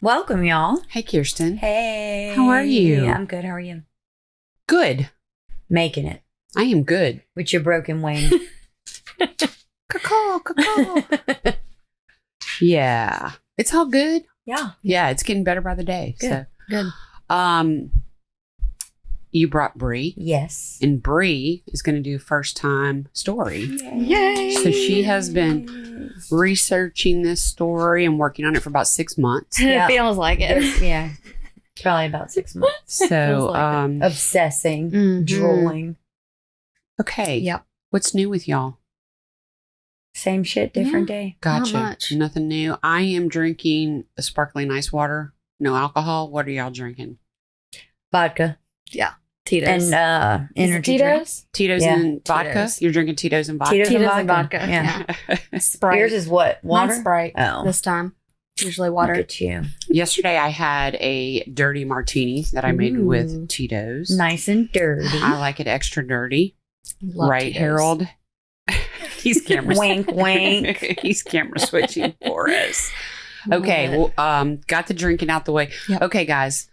Welcome, y'all. Hey, Kirsten. Hey. How are you? I'm good. How are you? Good. Making it. I am good. With your broken wing. Caw. Yeah. It's all good. Yeah. Yeah, it's getting better by the day. Good. So, you brought Bree. Yes. And Bree is going to do first time story. Yay. So she has been researching this story and working on it for about 6 months. Yep. It feels like it. Yeah. Probably about 6 months. So, like Obsessing. Mhm. Drooling. okay. Yep. What's new with y'all? Same shit, different day. Gotcha. Not much. Nothing new. I am drinking a sparkling ice water. No alcohol. What are y'all drinking? Vodka. Tito's. And Is it energy drink. Tito's? Tito's Yeah. and vodka? Tito's. You're drinking Tito's and vodka? Tito's and Tito's and vodka. vodka. Yeah. Sprite. Yours is what? Water? Mine's Sprite. Oh. This time. Usually Look water. at you. Yesterday I had a dirty martini that I made Ooh. with Tito's. Nice and dirty. I like it extra dirty. Love right, Tito's. Harold? He's camera Wink, wink. He's camera switching for us. Okay, Love it. well, got the drinking out the way. Yep. Okay, guys.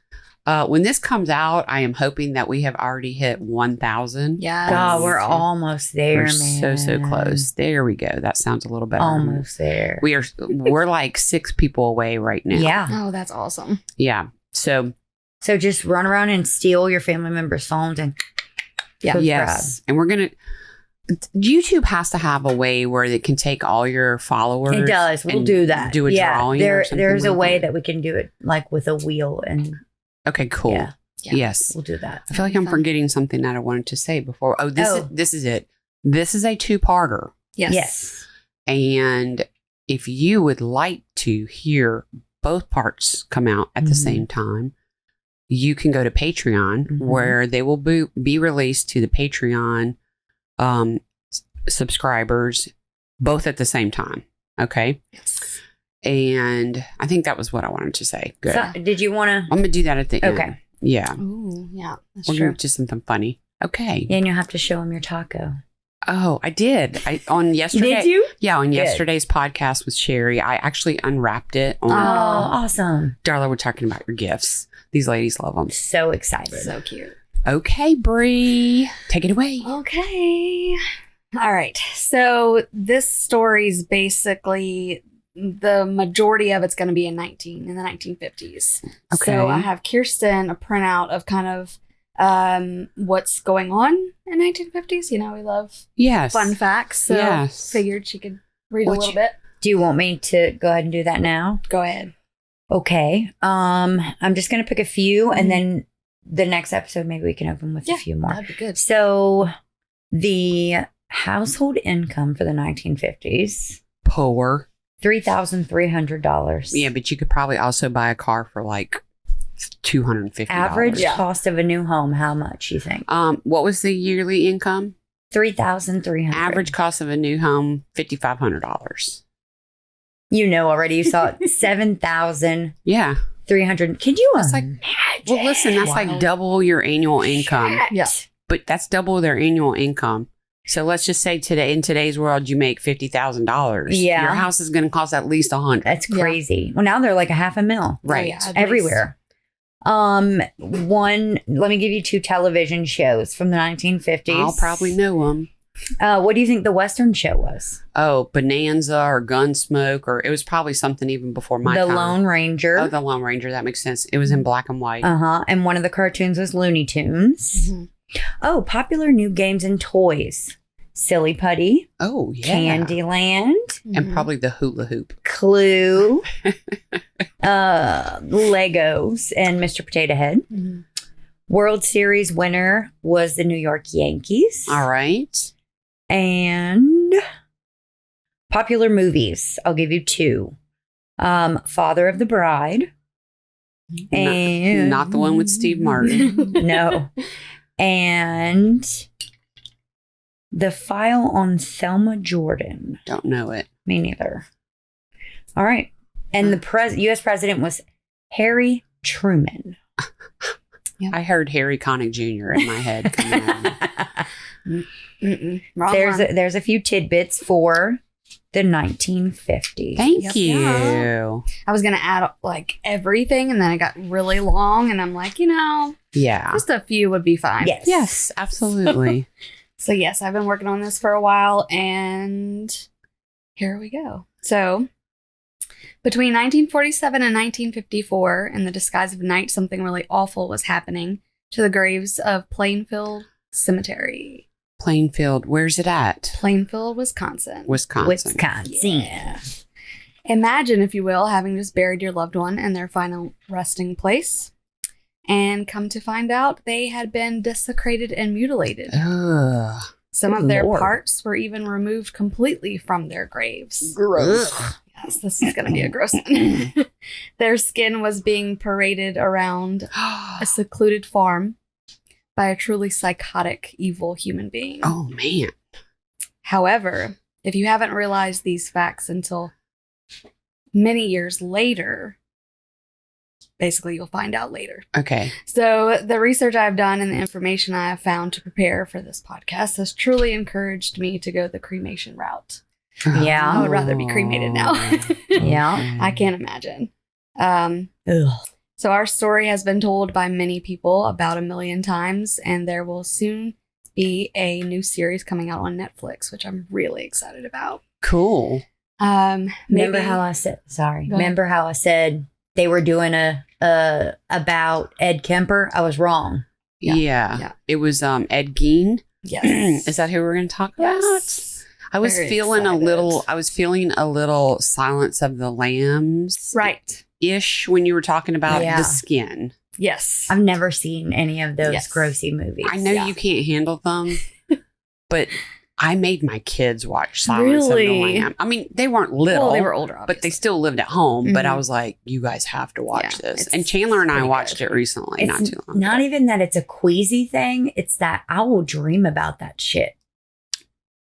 When this comes out, I am hoping that we have already hit 1,000. Yes. God, we're almost there, We're man. so close. There we go. That sounds a little better. Almost there. We're like 6 people away right now. Yeah. Oh, that's awesome. Yeah. So So just run around and steal your family members' phones and subscribe. yes, and we're gonna. YouTube has to have a way where it can take all your followers. It does. We'll and do that. Do a drawing. or something there's a like way that. that we can do it like with a wheel, and Okay, cool. Yeah. Yeah. Yes. we'll do that. I feel like I'm Fun. forgetting something that I wanted to say before. Oh, Oh. this is it. This is a 2-parter. Yes. Yes. And if you would like to hear both parts come out at the Mhm. same time, you can go to Patreon, Mhm. where they will be released to the Patreon subscribers both at the same time. Okay. Yes. And I think that was what I wanted to say. Good. So, did you want to? I'm going to do that at the end. Okay. Yeah. Ooh, yeah. That's We're true. going to do something funny. Okay. Yeah, and you'll have to show him your taco. Oh, I did. On yesterday. Did you? Yeah, on Good. yesterday's podcast with Sherry, I actually unwrapped it. Oh, On, awesome! Darla, we're talking about your gifts. These ladies love them. So excited. So cute. Okay, Bree, take it away. Okay. All right. So this story's basically the majority of it's going to be in the 1950s. Okay. So I have Kirsten a printout of kind of what's going on in 1950s. You know, we love Yes. fun facts. So Yes. figured she could read What a little you- bit. Do you want me to go ahead and do that now? Go ahead. Okay. I'm just gonna pick a few, Mhm. and then the next episode maybe we can open with a few more. That'd be good. So the household income for the 1950s, Poor. $3,300. Yeah, but you could probably also buy a car for like $250. Average Yeah. cost of a new home, how much you think? What was the yearly income? $3,300. Average cost of a new home, $5,500. You know already. You saw it. 7,300. Yeah. Can you That's like- imagine? Well, listen, that's like double your annual income. Yeah. But that's double their annual income. So let's just say in today's world, you make $50,000. Yeah. Your house is going to cost at least $100,000. That's Yeah. crazy. Well, now they're like $500,000 Right. Oh, yeah, at least. everywhere. Let me give you 2 television shows from the 1950s. I'll probably know them. What do you think the Western show was? Oh, Bonanza or Gunsmoke, or it was probably something even before my The time. Lone Ranger. Oh, the Lone Ranger. That makes sense. It was in black and white. And one of the cartoons was Looney Tunes. Mhm. Oh, popular new games and toys. Silly Putty, Oh, yeah. Candyland, And Mhm. probably the hula hoop. Clue, Legos, and Mr. Potato Head. Mhm. World Series winner was the New York Yankees. All right. And popular movies. I'll give you 2. Father of the Bride. And Not the one with Steve Martin. No. And The File on Thelma Jordan. Don't know it. Me neither. All right. And the U.S. president was Harry Truman. I heard Harry Connick Jr. in my head. Come on. Mm-mm. Wrong There's one. there's a few tidbits for the 1950s. Thank Yep. you. Yeah. I was going to add like everything, and then it got really long, and I'm like, Yeah. just a few would be fine. Yes. Yes, absolutely. So yes, I've been working on this for a while, and here we go. So between 1947 and 1954, in the disguise of night, something really awful was happening to the graves of Plainfield Cemetery. Plainfield, where's it at? Plainfield, Wisconsin. Wisconsin. Yeah. Imagine, if you will, having just buried your loved one in their final resting place, and come to find out they had been desecrated and mutilated. Ugh. Some Good of their Lord. parts were even removed completely from their graves. Gross. Yes, this is going to be a gross one. Their skin was being paraded around a secluded farm by a truly psychotic, evil human being. Oh, man. However, if you haven't realized these facts until many years later, basically you'll find out later. Okay. So the research I've done and the information I have found to prepare for this podcast has truly encouraged me to go the cremation route. Yeah. I would rather be cremated now. Yeah. I can't imagine. Ugh. So our story has been told by many people about 1 million times, and there will soon be a new series coming out on Netflix, which I'm really excited about. Cool. Remember Maybe- how I said, sorry. Go ahead. Remember how I said they were doing a about Ed Kemper? I was wrong. Yeah. Yeah. It was Ed Gein. Yes. Is that who we're going to talk about? Yes. I was Very feeling excited. a little Silence of the Lambs Right. ish when you were talking about Yeah. the skin. Yes. I've never seen any of those Yes. grossy movies. I know Yeah. you can't handle them, but I made my kids watch Silence of Really? the Lamb. I mean, they weren't little, Well, they were older, but they obviously. still lived at home. But I Mhm. was like, you guys have to watch Yeah, this. it's And Chandler and I pretty watched good. it recently, It's not too long not ago. even that it's a queasy thing. It's that I will dream about that shit.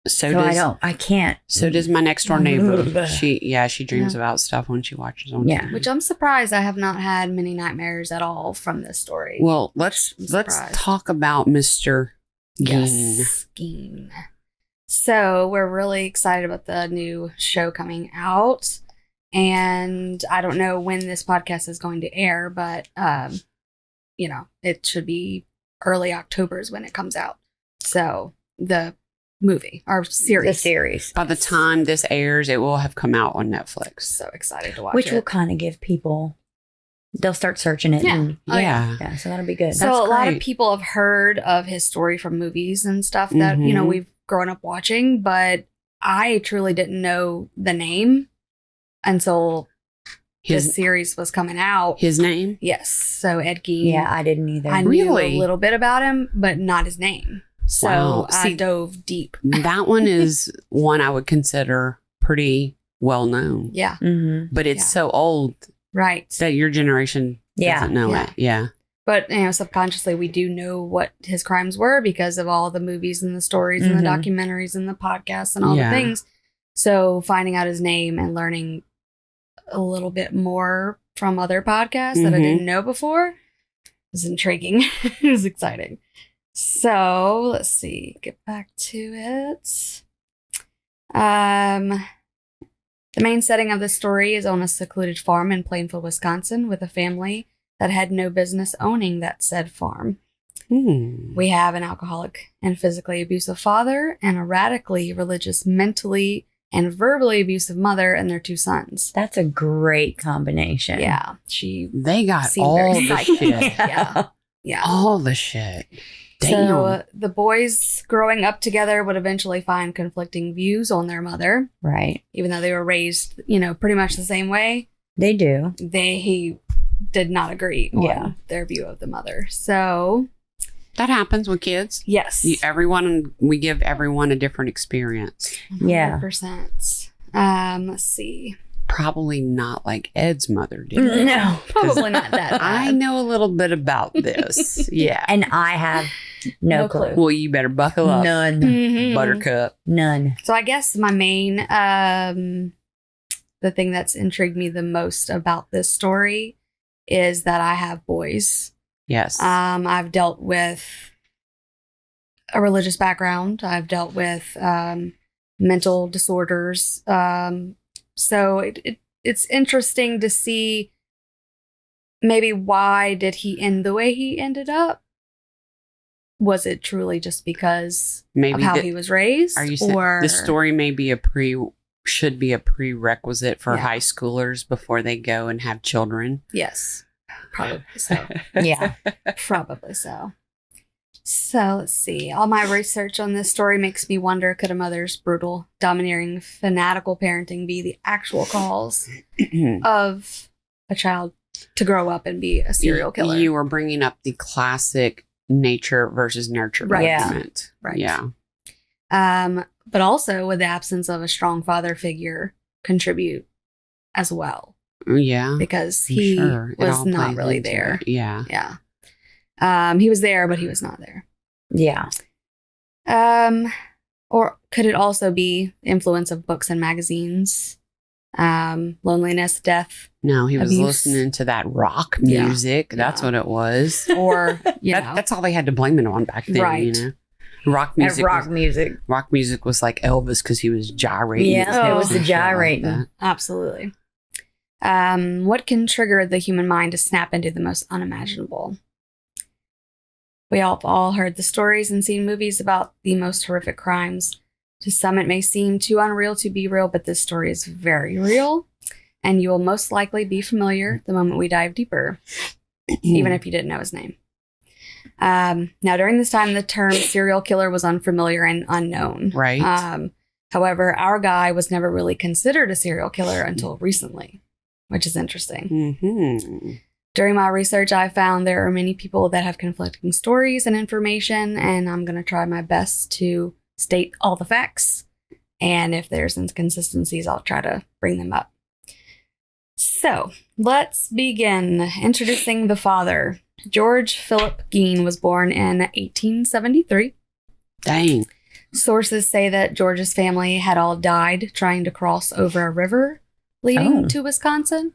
So So does I can't. so does my next door neighbor. Ugh. She dreams about stuff when she watches on Yeah. TV. Which I'm surprised I have not had many nightmares at all from this story. Well, let's I'm let's surprised. talk about Mr. Gein. Yes. Gein. So we're really excited about the new show coming out. And I don't know when this podcast is going to air, but it should be early October is when it comes out. So the movie, our series. The series. By the time this airs, it will have come out on Netflix. So excited to watch Which it. will kind of give people, they'll start searching it. Yeah. And, Oh, yeah. yeah, so that'll be good. So That's a lot of great. people have heard of his story from movies and stuff that, Mhm. we've grown up watching, but I truly didn't know the name until this His series was coming out. his name? Yes. So Ed Gein. Yeah, I didn't either. I knew Really? a little bit about him, but not his name. So Wow. I See- dove deep. That one is one I would consider pretty well known. Yeah. Mm-hmm. But it's Yeah. so old Right. that your generation Yeah. doesn't know Yeah. it. Yeah. But subconsciously we do know what his crimes were because of all the movies and the stories and the Mhm. documentaries and the podcasts and all Yeah. the things. So finding out his name and learning a little bit more from other podcasts that I Mhm. didn't know before was intriguing. It was exciting. So let's see, get back to it. The main setting of the story is on a secluded farm in Plainfield, Wisconsin, with a family that had no business owning that said farm. We have an alcoholic and physically abusive father and a radically religious, mentally and verbally abusive mother and their 2 sons. That's a great combination. Yeah, she They got seemed all very the psychic. shit. Yeah. Yeah. All the shit. Damn. So the boys growing up together would eventually find conflicting views on their mother, Right. even though they were raised, pretty much the same way. They do. He did not agree on Yeah. their view of the mother. So that happens with kids. yes, We give everyone a different experience. Yeah. 100%. Let's see. Probably not like Ed's mother did. No. Probably not that bad. I know a little bit about this. Yeah. And I have no No clue. clue. Well, you better buckle up, None. Mhm. Buttercup. None. So I guess my main, the thing that's intrigued me the most about this story is that I have boys. Yes. I've dealt with a religious background. I've dealt with mental disorders. So it's interesting to see maybe why did he end the way he ended up? Was it truly just because of how he was raised? Are you saying the story may be should be a prerequisite for high schoolers before they go and have children? Yes, probably so. Yeah, probably so. So let's see. All my research on this story makes me wonder, could a mother's brutal, domineering, fanatical parenting be the actual cause of a child to grow up and be a serial killer? You were bringing up the classic nature versus nurture argument. Right. Yeah. But also would the absence of a strong father figure contribute as well? Yeah. Because he was not really there. Yeah. Yeah. He was there, but he was not there. Yeah. Or could it also be the influence of books and magazines? Loneliness, death. No, he was abuse. Listening to that rock music. That's what it was. Or, that's all they had to blame it on back then, right. you know? Rock music. Rock music was like Elvis because he was gyrating. Yeah, it was the gyrating. Like absolutely. What can trigger the human mind to snap into the most unimaginable? We all heard the stories and seen movies about the most horrific crimes. To some, it may seem too unreal to be real, but this story is very real, and you will most likely be familiar the moment we dive deeper, even if you didn't know his name. Now, during this time, the term serial killer was unfamiliar and unknown. Right. However, our guy was never really considered a serial killer until recently, which is interesting. Mm-hmm. During my research, I found there are many people that have conflicting stories and information, and I'm going to try my best to state all the facts. And if there's inconsistencies, I'll try to bring them up. So let's begin. Introducing the father. George Philip Gein was born in 1873. Dang. Sources say that George's family had all died trying to cross over a river leading to Wisconsin.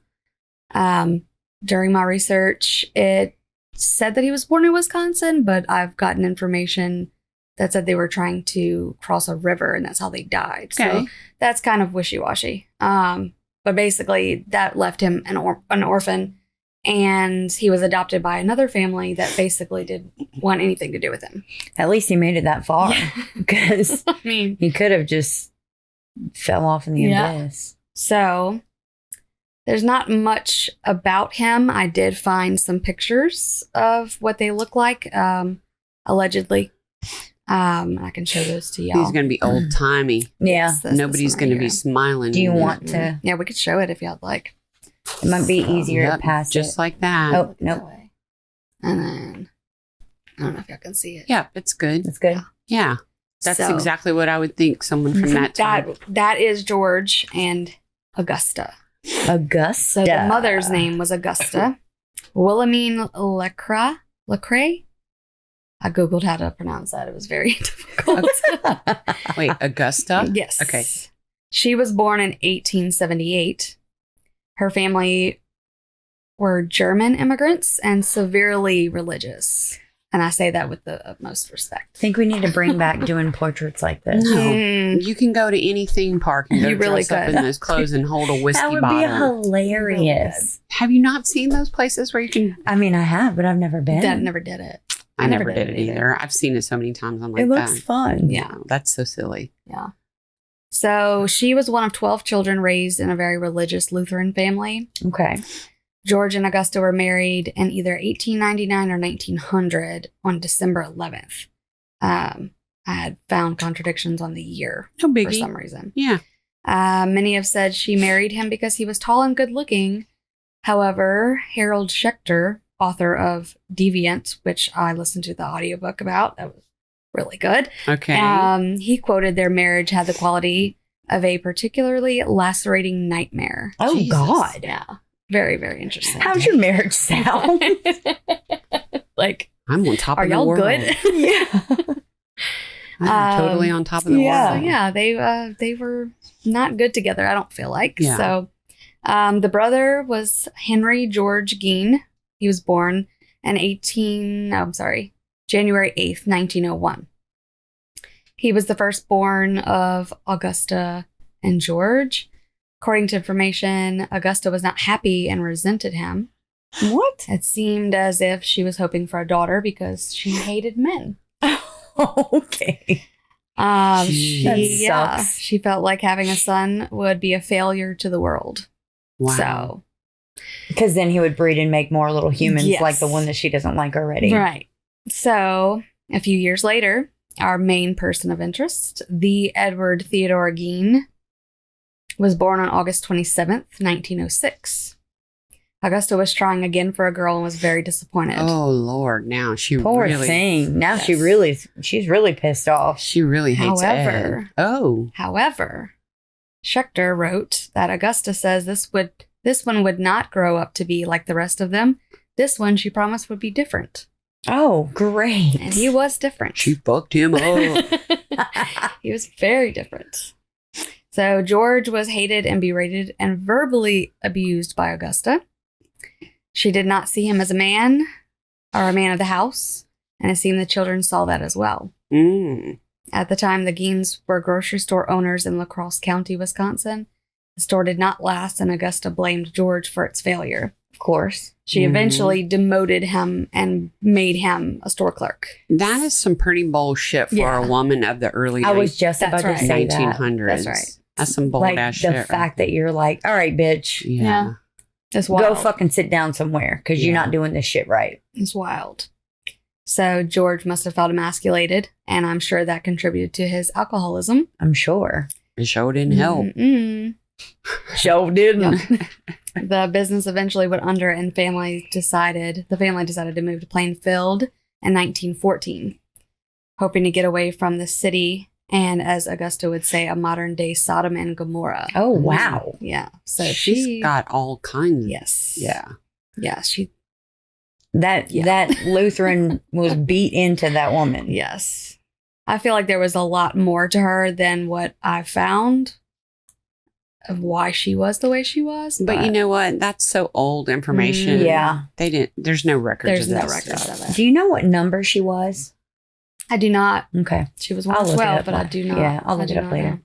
During my research, it said that he was born in Wisconsin, but I've gotten information that said they were trying to cross a river and that's how they died. Okay. So that's kind of wishy-washy. But basically that left him an orphan, and he was adopted by another family that basically didn't want anything to do with him. At least he made it that far, because I mean, he could have just fell off in the abyss. So there's not much about him. I did find some pictures of what they look like, allegedly. I can show those to y'all. He's going to be old timey. Yeah. Nobody's going to be smiling. Do you want to? Yeah, we could show it if y'all like. It might be easier to pass just it. like that. Oh, no. And then, I don't know if y'all can see it. Yeah, it's good. That's good. Yeah. That's exactly what I would think someone from that time. That is George and Augusta. Augusta. So the mother's name was Augusta. Wilhelmine Lecrae. I Googled how to pronounce that. It was very difficult. Wait, Augusta? Yes. Okay. She was born in 1878. Her family were German immigrants and severely religious. And I say that with the utmost respect. I think we need to bring back doing portraits like this. No. You can go to any theme park and go dress up in those clothes and hold a whiskey bottle. That would be hilarious. Have you not seen those places where you can... I mean, I have, but I've never been. Dad never did it. I never did it either. I've seen it so many times. I'm like, it looks fun. Yeah. That's so silly. Yeah. So she was one of 12 children raised in a very religious Lutheran family. Okay. George and Augusta were married in either 1899 or 1900 on December 11th. I had found contradictions on the year No biggie. for some reason. Yeah. Many have said she married him because he was tall and good looking. However, Harold Schechter, author of Deviant, which I listened to the audiobook about, that was really good. Okay. He quoted their marriage had the quality of a particularly lacerating nightmare. Oh, Jesus. God. Yeah. Very, very interesting. How's your marriage sound? Like, I'm on top are of the y'all world. good? Yeah. I'm totally on top of the yeah. world. So, yeah, they were not good together, I don't feel like. Yeah. So the brother was Henry George Gein. He was born in January 8th, 1901. He was the firstborn of Augusta and George. According to information, Augusta was not happy and resented him. What? It seemed as if she was hoping for a daughter because she hated men. Okay. That sucks. She felt like having a son would be a failure to the world. Wow. So, Because then he would breed and make more little humans Yes. like the one that she doesn't like already. right. So, a few years later, our main person of interest, the Edward Theodore Gein, was born on August 27th, 1906. Augusta was trying again for a girl and was very disappointed. Oh Lord! Now she Poor really, thing. Now Yes. she's really pissed off. she really hates However- Ed. Oh, However, Schechter wrote that Augusta says this one would not grow up to be like the rest of them. This one, she promised, would be different. Oh, great. And he was different. she fucked him up. He was very different. So George was hated and berated and verbally abused by Augusta. She did not see him as a man or a man of the house, and it seemed the children saw that as well. Mm. At the time, the Geins were grocery store owners in La Crosse County, Wisconsin. The store did not last, and Augusta blamed George for its failure. Of course. She Mhm. eventually demoted him and made him a store clerk. That is some pretty bold shit for Yeah. a woman of the early I was just That's about right. to say that. 1900s. That's right. That's some bold Like ass the shit. right fact that you're like, all right, bitch, there. Yeah. It's go wild. fucking sit down somewhere because you're Yeah. not doing this shit right. It's wild. So George must have felt emasculated, and I'm sure that contributed to his alcoholism. I'm sure. It sure didn't help. Mm-mm. Sure didn't. The business eventually went under, and the family decided to move to Plainfield in 1914, hoping to get away from the city and, as Augusta would say, a modern day Sodom and Gomorrah. Oh, wow. Yeah. So She's got all kinds. yes. Yeah. Yeah. That Lutheran was beat into that woman. Yes. I feel like there was a lot more to her than what I found of why she was the way she was. But you know what? That's so old information. Yeah. They didn't. There's no records. there's of no that records stuff. of it. Do you know what number she was? I do not. Okay. She was I'll look it 112, up but I later. do not. Yeah, I'll I look do it up not later.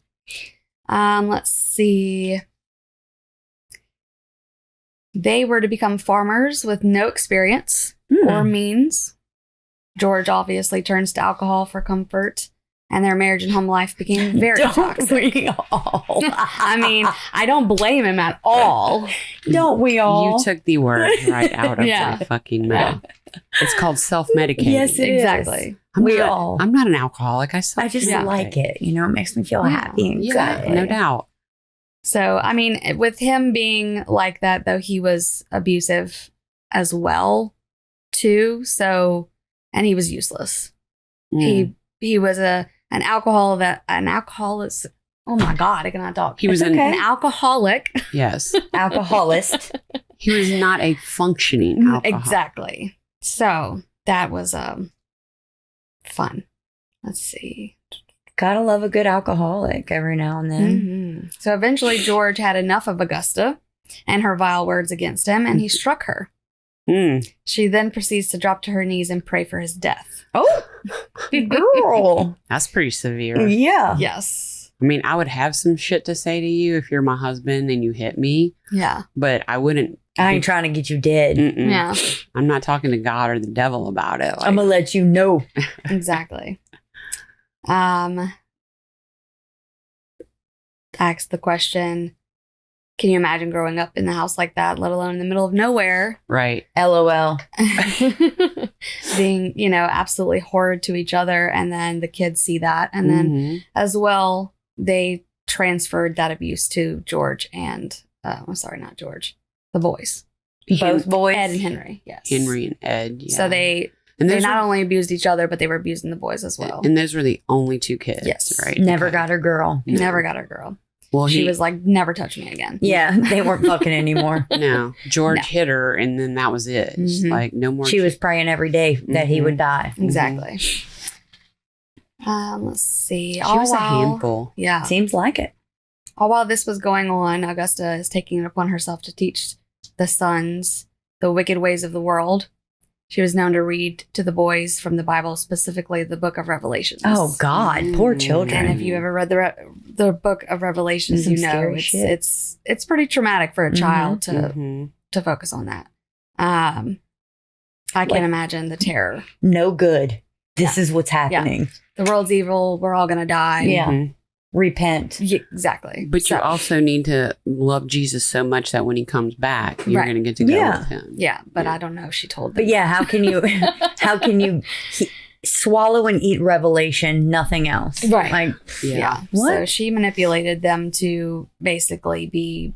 know. Let's see. They were to become farmers with no experience or means. George obviously turns to alcohol for comfort, and their marriage and home life became very Don't toxic. we all? I mean, I don't blame him at all. Don't we all? You took the words right out of Yeah. my fucking mouth. It's called self-medicating. Yes, it is. Exactly. I'm not an alcoholic. I just Yeah. like it. You know, it makes me feel Yeah. happy and Yeah, good. no doubt. So, I mean, with him being like that, though, he was abusive as well, too. So, and he was useless. Mm. He was an alcoholic. Oh my God, I cannot talk. He was It's an okay. An alcoholic. yes. Alcoholist. He was not a functioning alcoholic. Exactly. So that was fun. Let's see. Gotta love a good alcoholic every now and then. Mhm. So eventually, George had enough of Augusta and her vile words against him, and he struck her. Mm. She then proceeds to drop to her knees and pray for his death. Oh, girl. That's pretty severe. Yeah. Yes. I mean, I would have some shit to say to you if you're my husband and you hit me, Yeah. but I wouldn't. I ain't trying to get you dead. Mm-mm. Yeah. I'm not talking to God or the devil about it. Like, I'm gonna let you know. Exactly. Asked the question, can you imagine growing up in the house like that, let alone in the middle of nowhere, right. LOL. being, absolutely horrid to each other, and then the kids see that, and then Mhm. as well, they transferred that abuse to George and I'm sorry, not George, the boys, Both boys. Ed and Henry. Yes, Henry and Ed. Yeah. So they and they those not were, only abused each other, but they were abusing the boys as well. and those were the only two kids. Yes. Right. Never Okay. got her girl. No. Never got her girl. Well, She was like, never touch me again. Yeah, they weren't fucking anymore. No, George No. hit her, and then that was it. Just Mhm. like no more. She was praying every day that he Mhm. would die. Exactly. Let's see. She was a handful. Yeah. Seems like it. All while this was going on, Augusta is taking it upon herself to teach the sons the wicked ways of the world. She was known to read to the boys from the Bible, specifically the book of Revelations. Oh, God. Poor children. And if you ever read the book of Revelations, Some you know scary shit. it's pretty traumatic for a child to Mm-hmm. focus on that. I can't imagine the terror. No good. This is what's happening. The world's evil. We're all gonna die. Yeah. Mm-hmm. Repent. Yeah, exactly. But you also need to love Jesus so much that when he comes back, you're Right. going to get to go Yeah. with him. Yeah, but Yeah. I don't know if she told them. But yeah, how can you swallow and eat revelation, nothing else? Right. Like, Yeah. What? So she manipulated them to basically be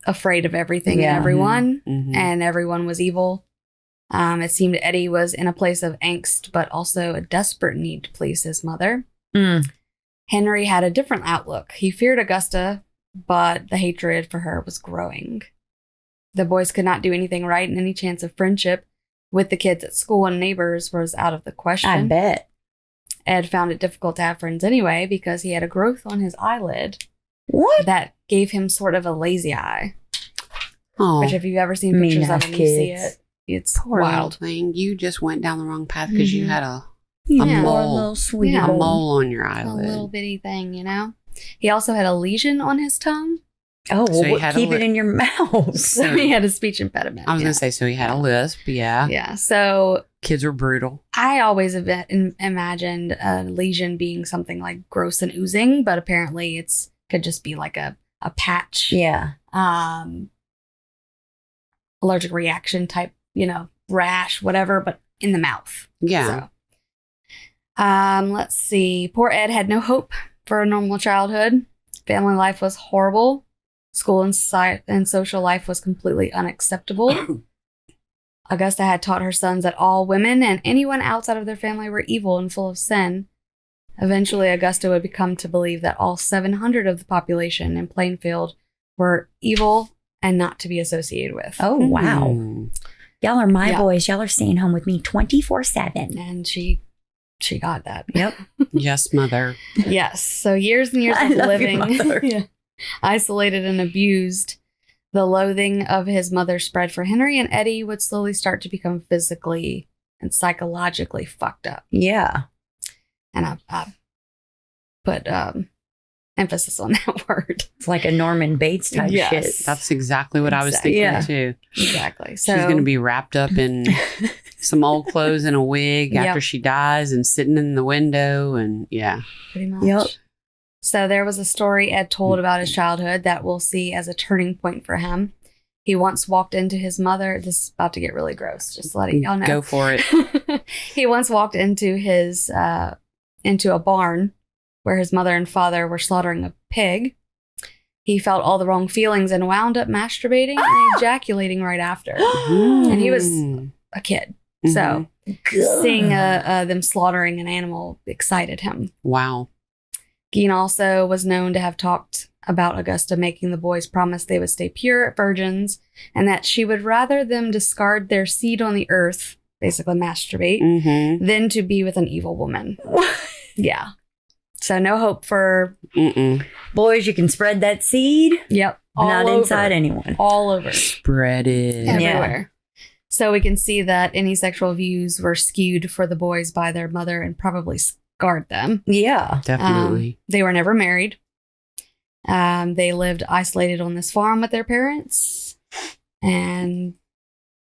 afraid of everything Yeah. and everyone, Mhm. and everyone was evil. It seemed Eddie was in a place of angst, but also a desperate need to please his mother. Henry had a different outlook. He feared Augusta, but the hatred for her was growing. The boys could not do anything right, and any chance of friendship with the kids at school and neighbors was out of the question. I bet. Ed found it difficult to have friends anyway because he had a growth on his eyelid What? that gave him sort of a lazy eye. Oh, Which, if you've ever seen Mean pictures of ass him, you see kids. it. It's poor wild. little thing. You just went down the wrong path because you Mhm. had a Yeah. mole. Poor little sweet Yeah. a hole. mole on your A eyelid. little bitty thing, you know? He also had a lesion on his tongue. Oh, So he well, had a keep it li- in your mouth. So he had a speech impediment. I was yeah. going to say, so he had a lisp. Yeah. Yeah. So Kids were brutal. I always imagined a lesion being something like gross and oozing, but apparently could just be like a patch. Yeah. Allergic reaction type, rash, whatever, but in the mouth. Yeah. So, let's see. Poor Ed had no hope for a normal childhood. Family life was horrible. School and social life was completely unacceptable. Augusta had taught her sons that all women and anyone outside of their family were evil and full of sin. Eventually, Augusta would become to believe that all 700 of the population in Plainfield were evil and not to be associated with. Oh, wow. Hmm. Y'all are my Yeah. boys. Y'all are staying home with me 24/7. And she got that. Yep. Yes, mother. Yes. So years and years I of love your living mother. isolated and abused. The loathing of his mother spread for Henry, and Eddie would slowly start to become physically and psychologically fucked up. Yeah. And I put emphasis on that word. It's like a Norman Bates type Yes. shit. That's exactly what I was thinking Yeah. too. Exactly. So She's going to be wrapped up in some old clothes and a wig Yep. after she dies and sitting in the window. And yeah. pretty much. Yep. So there was a story Ed told about his childhood that we'll see as a turning point for him. He once walked into his mother. This is about to get really gross. Just letting y'all know. Go for it. He once walked into his into a barn where his mother and father were slaughtering a pig. He felt all the wrong feelings and wound up masturbating and ejaculating right after. And he was a kid. So seeing them slaughtering an animal excited him. Wow. Gein also was known to have talked about Augusta making the boys promise they would stay pure virgins and that she would rather them discard their seed on the earth, basically masturbate, Mm-hmm. than to be with an evil woman. Yeah. So no hope for, Mm-mm. Boys, you can spread that seed. yep, all Not over. inside anyone. All over. Spread it. Yeah. Everywhere. So we can see that any sexual views were skewed for the boys by their mother and probably scarred them. Yeah. Definitely. They were never married. They lived isolated on this farm with their parents, and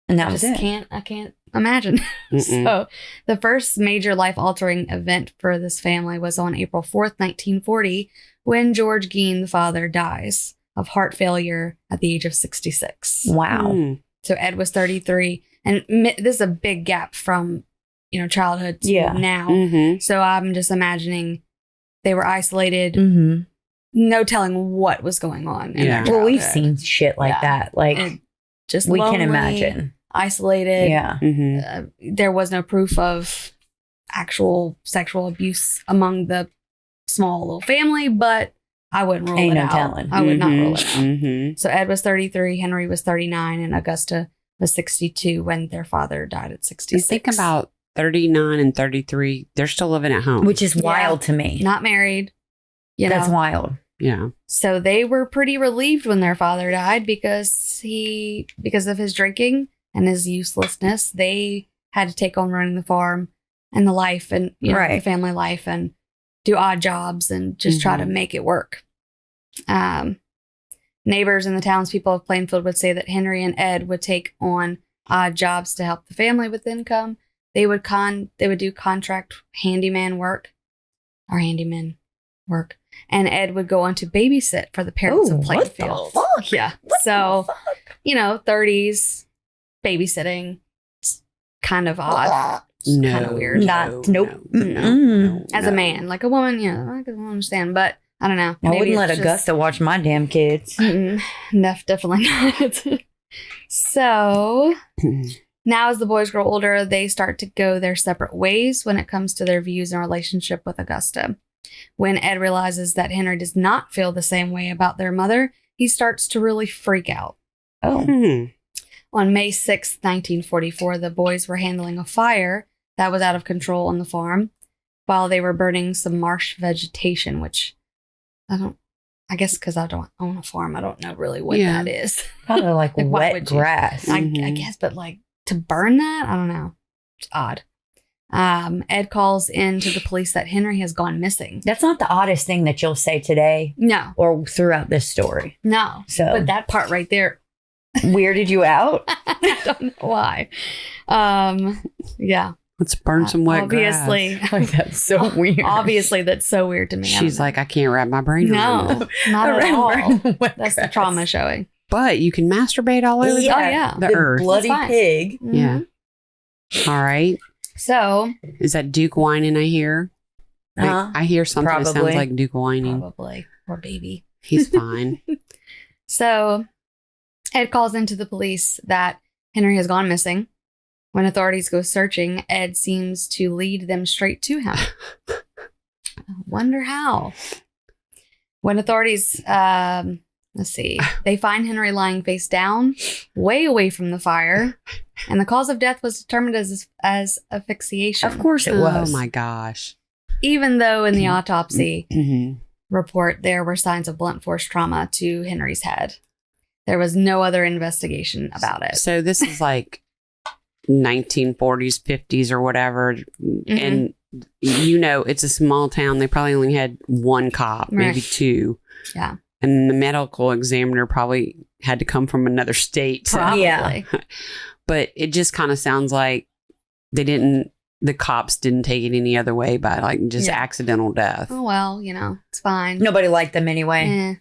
And that I was just it. I can't imagine. Mm-mm. So the first major life-altering event for this family was on April 4th, 1940, when George Gein, the father, dies of heart failure at the age of 66. Wow. Mm. So Ed was 33, and this is a big gap from, childhood to Yeah. now. Mhm. So I'm just imagining they were isolated, Mm-hmm. no telling what was going on. In Yeah. their Well, we've childhood. seen shit like Yeah. that. Like, And just we can lonely, imagine. isolated. Yeah. Mhm. There was no proof of actual sexual abuse among the small little family, but I wouldn't rule Ain't it no out. telling. I would not rule it out. Mhm. So Ed was 33, Henry was 39, and Augusta was 62 when their father died at You 66. think about 39 and 33, they're still living at home. Which is Yeah. wild to me. not married. That's wild. yeah. So they were pretty relieved when their father died because of his drinking and his uselessness, they had to take on running the farm and the life and the family life and do odd jobs and just try to make it work. Neighbors and the townspeople of Plainfield would say that Henry and Ed would take on odd jobs to help the family with income. They would do contract handyman work, and Ed would go on to babysit for the parents of Plainfield. What the fuck? Yeah. What so, the fuck? 30s babysitting, it's kind of odd. No, kind of weird. Nope. As a man, like a woman, I can understand, but I don't know. I Maybe wouldn't let it's Augusta watch my damn kids. No, definitely not. So now as the boys grow older, they start to go their separate ways when it comes to their views and relationship with Augusta. When Ed realizes that Henry does not feel the same way about their mother, he starts to really freak out. Oh. On May 6th, 1944, the boys were handling a fire that was out of control on the farm while they were burning some marsh vegetation, which I guess because I don't own a farm, I don't know really what that is. Probably like why wet would you? grass. I guess, but like to burn that, I don't know. It's odd. Ed calls in to the police that Henry has gone missing. That's not the oddest thing that you'll say today No, or throughout this story. no. So, But that part right there, weirded you out? I don't know why. Yeah. Let's burn some wet obviously. grass. Like, that's so weird. Obviously, that's so weird to me. She's like, I can't wrap my brain around it. No, not at all. Wet That's the grass. trauma showing. But you can masturbate all over Yeah. the earth. Bloody That's fine. pig. Yeah. All right. So, Is that Duke whining I hear? I hear something that probably. sounds like Duke whining. probably. Or baby. He's fine. So, Ed calls into the police that Henry has gone missing. When authorities go searching, Ed seems to lead them straight to him. I wonder how. When authorities, they find Henry lying face down, way away from the fire, and the cause of death was determined as asphyxiation. Of course it was. Oh my gosh. Even though in the autopsy Mm-hmm. report there were signs of blunt force trauma to Henry's head. There was no other investigation about it. So this is like 1940s, 50s or whatever. And it's a small town. They probably only had one cop, maybe two. Yeah. And the medical examiner probably had to come from another state. Probably. Yeah. But it just kind of sounds like the cops didn't take it any other way by like just accidental death. Oh, well, it's fine. Nobody liked them anyway. And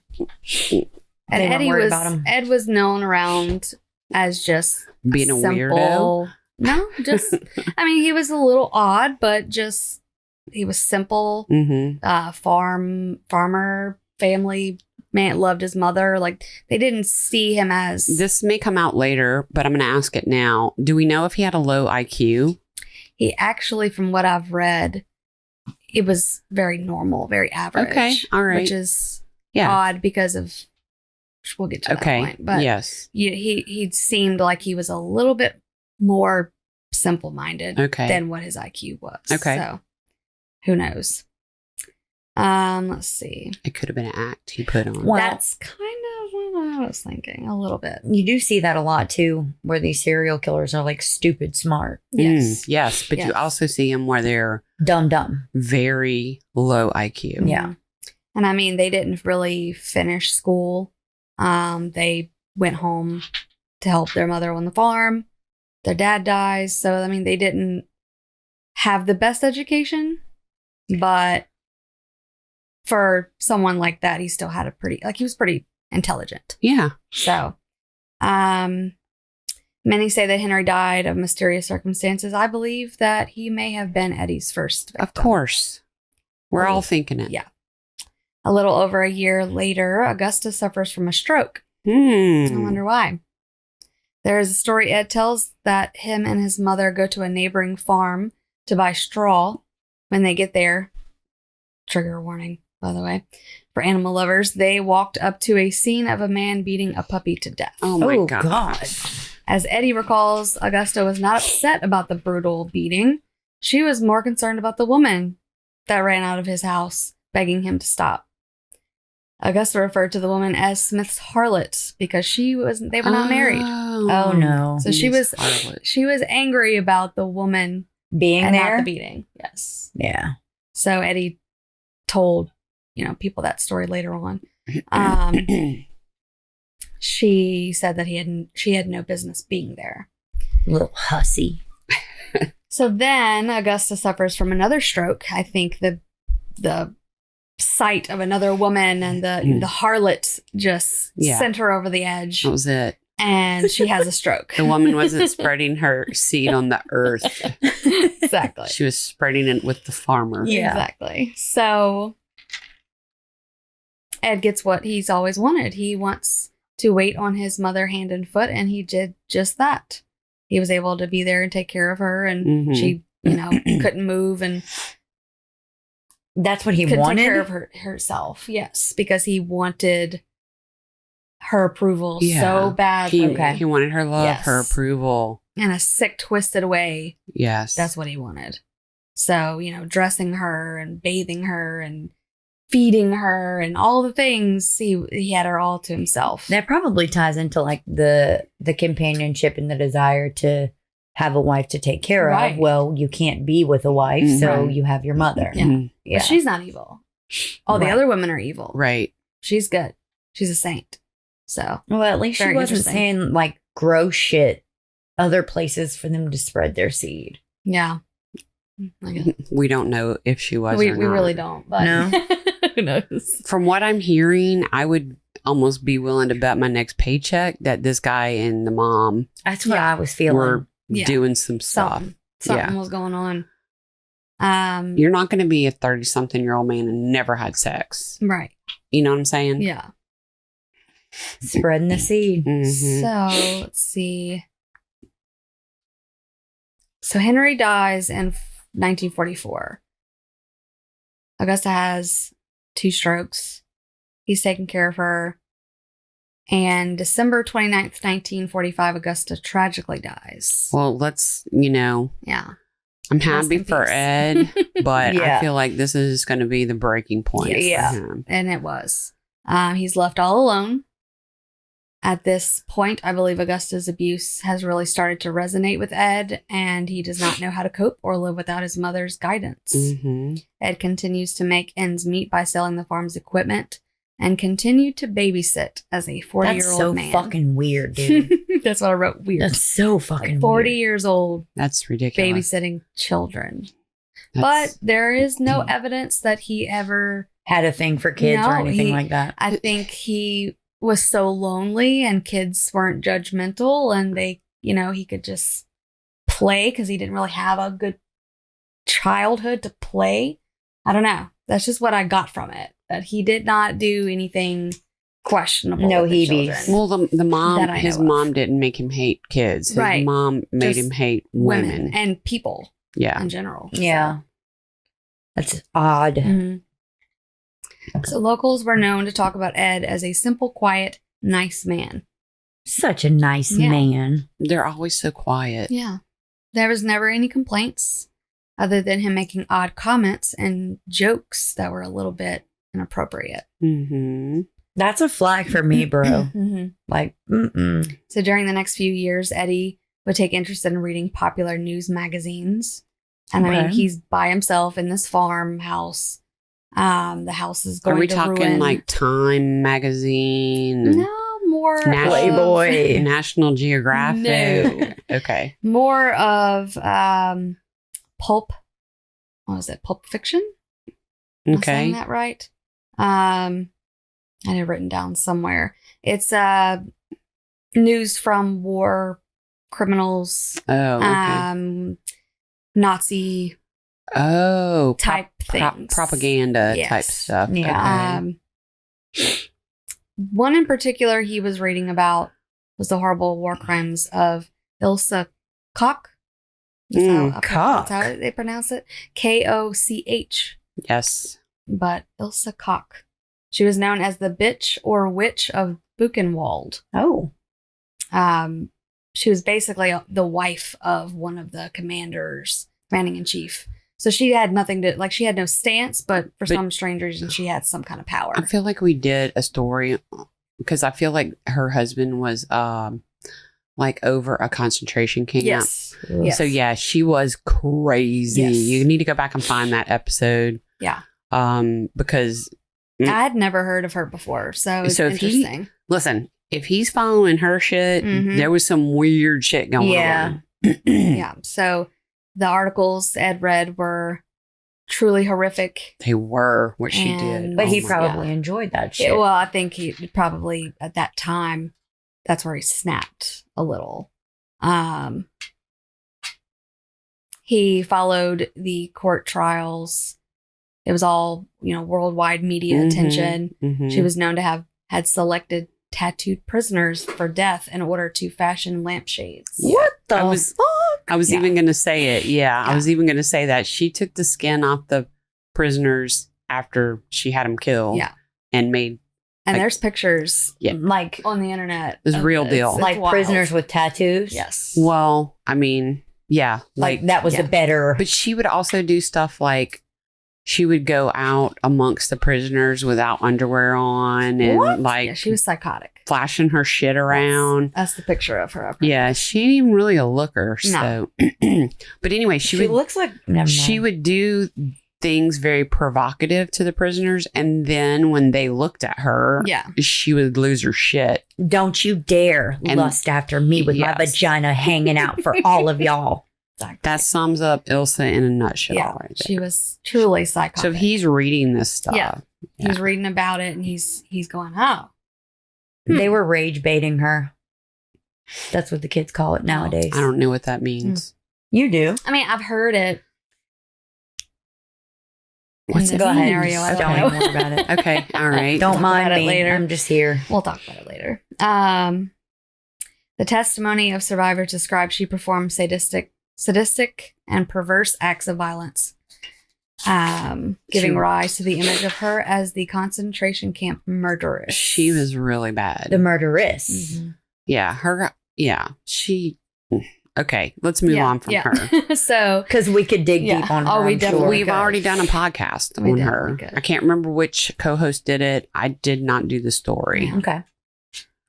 They weren't Eddie worried about him. Ed was known around as just Being a simple, weirdo? No, just, he was a little odd, but just, he was simple, farmer, family man, loved his mother. Like, they didn't see him as... This may come out later, but I'm going to ask it now. Do we know if he had a low IQ? He actually, from what I've read, it was very normal, very average. Okay, all right. Which is odd because of... We'll get to that point. But yes. He seemed like he was a little bit more simple-minded than what his IQ was. Okay. So, who knows? Let's see. It could have been an act he put on. Well, That's kind of what I was thinking, a little bit. You do see that a lot too, where these serial killers are like stupid smart. Yes. Yes, but you also see them where they're Dumb. very low IQ. Yeah. And they didn't really finish school. They went home to help their mother on the farm. Their dad dies. So, they didn't have the best education, but for someone like that, he still had he was pretty intelligent. Yeah. So, many say that Henry died of mysterious circumstances. I believe that he may have been Eddie's first victim. Of course. We're all thinking it. Yeah. A little over a year later, Augusta suffers from a stroke. I wonder why. There is a story Ed tells that him and his mother go to a neighboring farm to buy straw. When they get there, trigger warning, by the way, for animal lovers, they walked up to a scene of a man beating a puppy to death. Oh my Oh, God. God. As Eddie recalls, Augusta was not upset about the brutal beating. She was more concerned about the woman that ran out of his house, begging him to stop. Augusta referred to the woman as Smith's harlot because they were not married. Oh no. So she was angry about the woman Being and there? not the beating. Yes. Yeah. So Eddie told, people that story later on. She said that she had no business being there. Little hussy. So then Augusta suffers from another stroke. I think the sight of another woman and the harlot just sent her over the edge. That was it. And she has a stroke. The woman wasn't spreading her seed on the earth. Exactly. She was spreading it with the farmer. Yeah. Exactly. So Ed gets what he's always wanted. He wants to wait on his mother hand and foot, and he did just that. He was able to be there and take care of her, and she, couldn't move and that's what he couldn't wanted. take care of herself. Yes, because he wanted her approval so badly. He wanted her love, her approval. In a sick, twisted way. Yes. That's what he wanted. So, dressing her and bathing her and feeding her and all the things, he had her all to himself. That probably ties into like the companionship and the desire to have a wife to take care of. Well, you can't be with a wife, so you have your mother. Yeah. But she's not evil. All the other women are evil. Right. She's good. She's a saint. So, well, at least she wasn't saying like gross shit other places for them to spread their seed. Yeah. We don't know if she was or not. We really don't. But no. Who knows? From what I'm hearing, I would almost be willing to bet my next paycheck that this guy and the mom That's what I was feeling. Were doing some stuff. Something was going on. You're not going to be a 30-something-year-old man and never had sex. Right. You know what I'm saying? Yeah. Spreading the seed. Mm-hmm. So, let's see. So, Henry dies in 1944. Augusta has 2 strokes. He's taking care of her. And December 29th, 1945, Augusta tragically dies. Well, let's, Yeah. I'm happy for Ed, but Yeah. I feel like this is going to be the breaking point. Yeah. For him. And it was. He's left all alone. At this point, I believe Augusta's abuse has really started to resonate with Ed, and he does not know how to cope or live without his mother's guidance. Mm-hmm. Ed continues to make ends meet by selling the farm's equipment and continued to babysit as a 40-year-old That's so man. fucking weird, dude. That's what I wrote. Weird. That's so fucking 40 weird. years old, That's ridiculous. babysitting children. That's- But there is no evidence that he ever Had a thing for kids or No, anything he- like that. I think he was so lonely and kids weren't judgmental and they, he could just play because he didn't really have a good childhood to play. I don't know. That's just what I got from it. That he did not do anything questionable. No with the heebies. children. Well, the mom, That I his know of. mom didn't make him hate kids. His Right. mom made Just him hate women. and people Yeah. in general. Yeah. That's odd. Mhm. So locals were known to talk about Ed as a simple, quiet, nice man. Such a nice Yeah. man. They're always so quiet. Yeah. There was never any complaints other than him making odd comments and jokes that were a little bit inappropriate. Mm-hmm. That's a flag for me, bro. Mhm. Like, mm-mm. So during the next few years, Eddie would take interest in reading popular news magazines. And I mean, Okay. he's by himself in this farmhouse. The house is going Are we to talking ruin. like Time magazine? No, more National- Playboy. National Geographic? No. Okay. More of pulp. What was it? Pulp fiction? Am I saying Okay. that right? I had it written down somewhere. It's news from war criminals, Oh, okay. Nazi type things. propaganda type Yes. stuff. Yeah. Okay. One in particular he was reading about was the horrible war crimes of Ilsa Koch. That's how they pronounce it. Koch. Yes. But Ilsa Koch. She was known as the bitch or witch of Buchenwald. Oh. She was basically the wife of one of the commanding in chief. So she had nothing to, like, she had no stance, but for some strange reason, she had some kind of power. I feel like we did a story because I feel like her husband was like over a concentration camp. Yes. So yeah, she was crazy. Yes. You need to go back and find that episode. Yeah. Because I had never heard of her before. So it's interesting. Listen, if he's following her shit, there was some weird shit going on. Yeah. So the articles Ed read were truly horrific. They were what she did. But he probably enjoyed that shit. Yeah, well, I think he probably at that time, that's where he snapped a little. He followed the court trials. It was all, worldwide media attention. She was known to have had selected tattooed prisoners for death in order to fashion lampshades. What the fuck? I was even going to say it. Yeah, I was even going to say that. She took the skin off the prisoners after she had them killed. Yeah. And made... And there's pictures like on the internet. It's real deal. It's like wild. prisoners with tattoos? Yes. Well, I mean, yeah. Like that was a better... But she would also do stuff like she would go out amongst the prisoners without underwear on and like... Yeah, she was psychotic. Flashing her shit around. That's the picture of her. Yeah, she ain't even really a looker. So, but anyway, she looks like... She would do things very provocative to the prisoners, and then when they looked at her, she would lose her shit. Don't you dare lust after me with my vagina hanging out for all of y'all. Exactly. That sums up Ilsa in a nutshell. Yeah, right there. she was truly psychotic. So he's reading this stuff. Yeah, he's reading about it, and he's going, oh. They were rage baiting her. That's what the kids call it nowadays. I don't know what that means. You do. I mean, I've heard it. What's the Go ahead. scenario? I Tell don't me know. more about it. Okay, all right. Don't mind about it me. later. I'm just here. We'll talk about it later. The testimony of survivors described she performed sadistic and perverse acts of violence, giving rise to the image of her as the concentration camp murderess. She was really bad. The murderess. Yeah, she... Okay, let's move on from her. So, because we could dig deep on her. We've already done a podcast on her. I can't remember which co-host did it. I did not do the story. Yeah. Okay.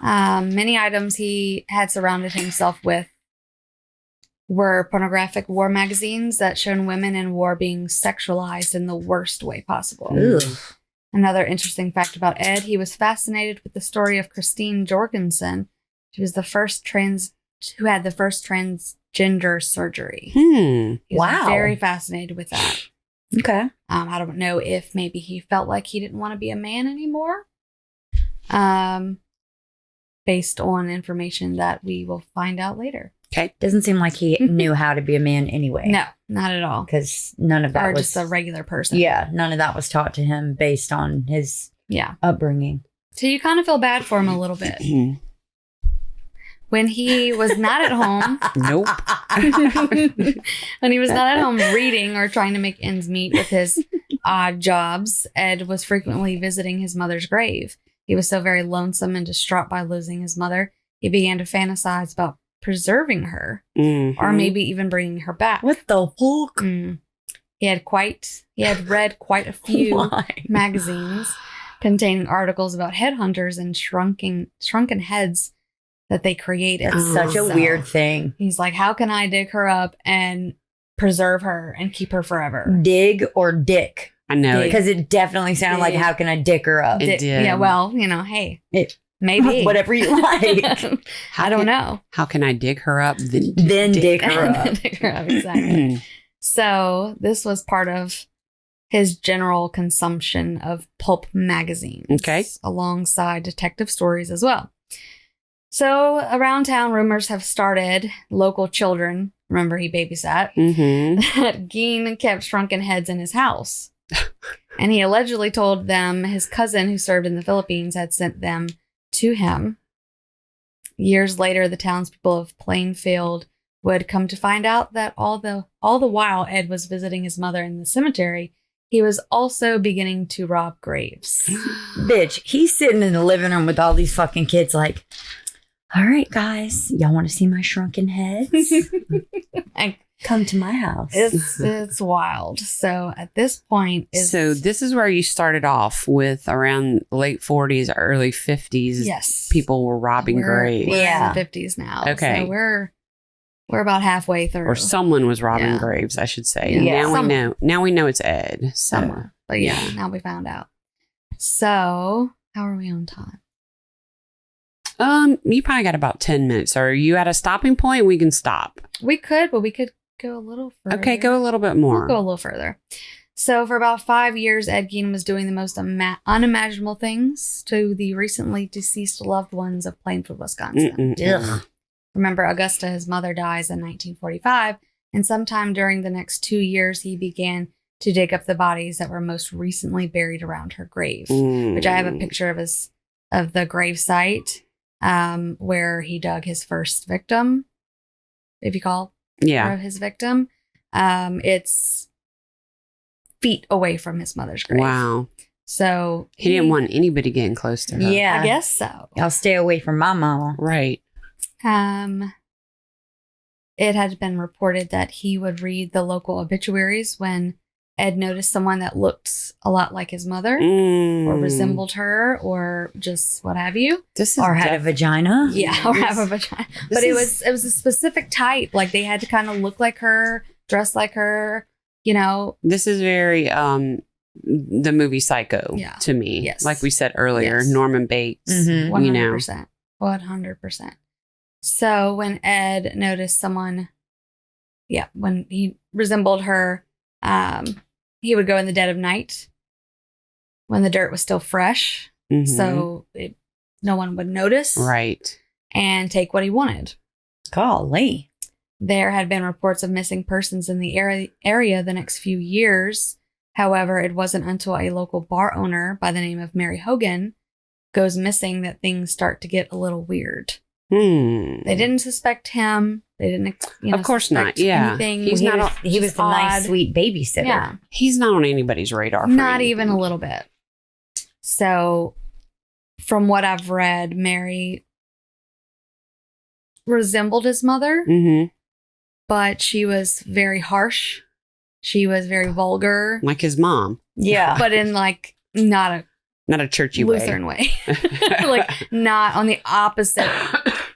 Many items he had surrounded himself with were pornographic war magazines that showed women in war being sexualized in the worst way possible. Ew. Another interesting fact about Ed, he was fascinated with the story of Krystin Jorgensen. She was the first who had the first transgender surgery. He was very fascinated with that. Okay. I don't know if maybe he felt like he didn't want to be a man anymore. Based on information that we will find out later. Okay. Doesn't seem like he knew how to be a man anyway. No, not at all. Because none of that or was... just a regular person. Yeah, none of that was taught to him based on his upbringing. So you kind of feel bad for him a little bit. When he was not at home... Nope. When he was not at home reading or trying to make ends meet with his odd jobs, Ed was frequently visiting his mother's grave. He was so very lonesome and distraught by losing his mother, he began to fantasize about preserving her or maybe even bringing her back. What the fuck? He had read quite a few magazines containing articles about headhunters and shrunken heads that they created. It's such a weird thing. He's like, how can I dig her up and preserve her and keep her forever? Dig or dick? I know. Because it definitely sounded like, how can I dick her up? It did. Yeah, well, hey, maybe. Whatever you like. I don't know. How can I dig her up? Then dig her up. Dig her up, exactly. So this was part of his general consumption of pulp magazines. Okay. Alongside detective stories as well. So around town, rumors have started. Local children, remember he babysat, that Gein kept shrunken heads in his house. And he allegedly told them his cousin who served in the Philippines had sent them to him. Years later, the townspeople of Plainfield would come to find out that all the while Ed was visiting his mother in the cemetery, he was also beginning to rob graves. Bitch, he's sitting in the living room with all these fucking kids like, all right, guys, y'all want to see my shrunken heads? Come to my house. It's wild. So at this point, So this is where you started off with around late 40s, early 50s. yes, People were robbing graves. We're Yeah. in the 50s now. Okay. So we're about halfway through. Or someone was robbing Yeah. graves, I should say. Yeah. Now we Someone. know. Now we know it's Ed. So. Somewhere. But yeah, now we found out. So how are we on time? You probably got about 10 minutes. Are you at a stopping point? We can stop. We could, but we could go a little further. Okay, go a little bit more. We'll go a little further. So for about 5 years, Ed Gein was doing the most unimaginable things to the recently deceased loved ones of Plainfield, Wisconsin. Ugh. Remember, Augusta, his mother, dies in 1945, and sometime during the next 2 years, he began to dig up the bodies that were most recently buried around her grave, which I have a picture of the grave site where he dug his first victim, if you call her his victim. It's feet away from his mother's grave. Wow. So He didn't want anybody getting close to her. Yeah. I guess so. I'll stay away from my mama. Right. It had been reported that he would read the local obituaries when Ed noticed someone that looked a lot like his mother or resembled her or just what have you. This is Or had a vagina. Yeah, or have a vagina. But it was a specific type. Like they had to kind of look like her, dress like her, you know. This is very the movie Psycho to me. Yes. Like we said earlier, Yes. Norman Bates. Mhm. 100%. 100%. So when Ed noticed someone, when he resembled her, he would go in the dead of night when the dirt was still fresh, so no one would notice, Right. and take what he wanted. Golly. There had been reports of missing persons in the area the next few years. However, it wasn't until a local bar owner by the name of Mary Hogan goes missing that things start to get a little weird. They didn't suspect him. They didn't, of course not. suspect Yeah. anything. He was the nice, sweet babysitter. Yeah. He's not on anybody's radar. Not even a little bit. So, from what I've read, Mary resembled his mother, but she was very harsh. She was very vulgar. Like his mom. Yeah. But in like not a churchy Lutheran way. Like not on the opposite.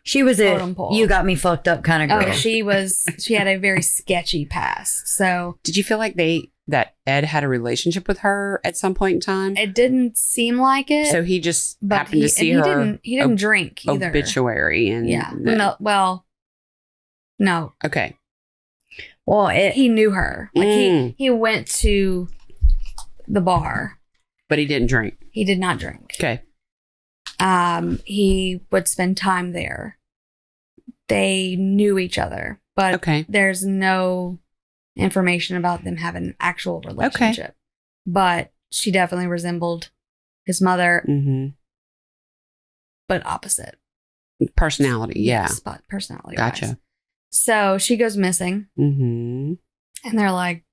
She was a totem pole. you got me fucked up kind of girl. Oh, she had a very sketchy past. So did you feel like that Ed had a relationship with her at some point in time? it didn't seem like it. So he just but happened to see her He didn't drink either. obituary and No. Okay. Well, He knew her. Like he went to the bar. But he didn't drink. He did not drink. Okay. He would spend time there. They knew each other, but there's no information about them having an actual relationship. Okay. But she definitely resembled his mother, but opposite. Personality, yeah. Yes, but personality. Gotcha. So she goes missing, and they're like,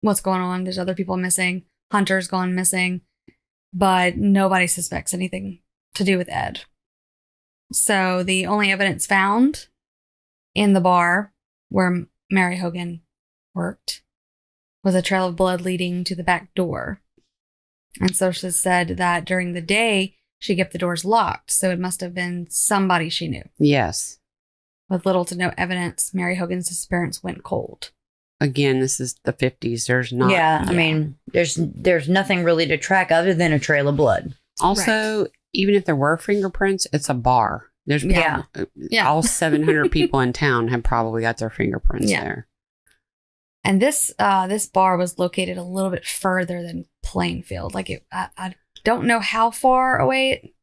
"What's going on?" There's other people missing. Hunter's gone missing, but nobody suspects anything to do with Ed. So the only evidence found in the bar where Mary Hogan worked was a trail of blood leading to the back door. And sources said that during the day, she kept the doors locked, so it must have been somebody she knew. Yes. With little to no evidence, Mary Hogan's disappearance went cold. Again, this is the 50s. There's not. Yeah, I mean, there's nothing really to track other than a trail of blood. Also, even if there were fingerprints, it's a bar. There's all 700 people in town have probably got their fingerprints there. And this bar was located a little bit further than Plainfield. Like I don't know how far away.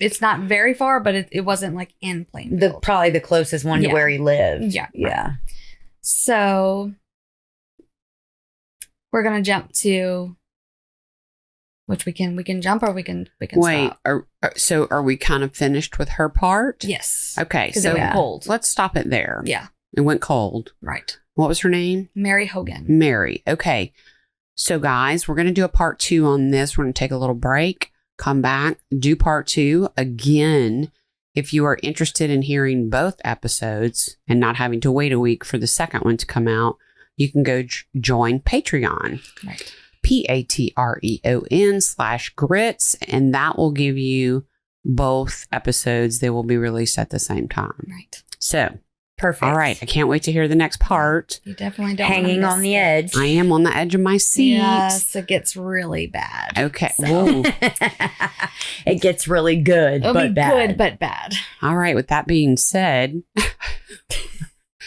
It's not very far, but it wasn't like in Plainfield. Probably the closest one to where he lived. Yeah. Yeah. So we're gonna jump to which we can jump or we can Wait, stop. Are we kind of finished with her part? Yes. Okay, so so it went cold. Let's stop it there. Yeah. It went cold. Right. What was her name? Mary Hogan. Mary. Okay. So guys, we're going to do a part 2 on this. We're going to take a little break, come back, do part 2. Again, If you are interested in hearing both episodes and not having to wait a week for the second one to come out, you can go join Patreon. Right. Patreon/grits, and that will give you both episodes. They will be released at the same time. Right. So, Perfect. all right. I can't wait to hear the next part. You definitely don't Hanging on the edge. I am on the edge of my seat. Yes, it gets really bad. Okay. So. Whoa. It gets really good, It'll but be bad. good, but bad. All right. With that being said,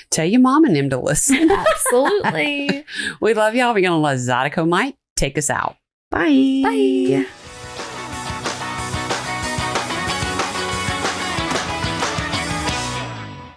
tell your mom and them to listen. Absolutely. We love y'all. We're going to let Zydeco Mike take us out. Bye. Bye.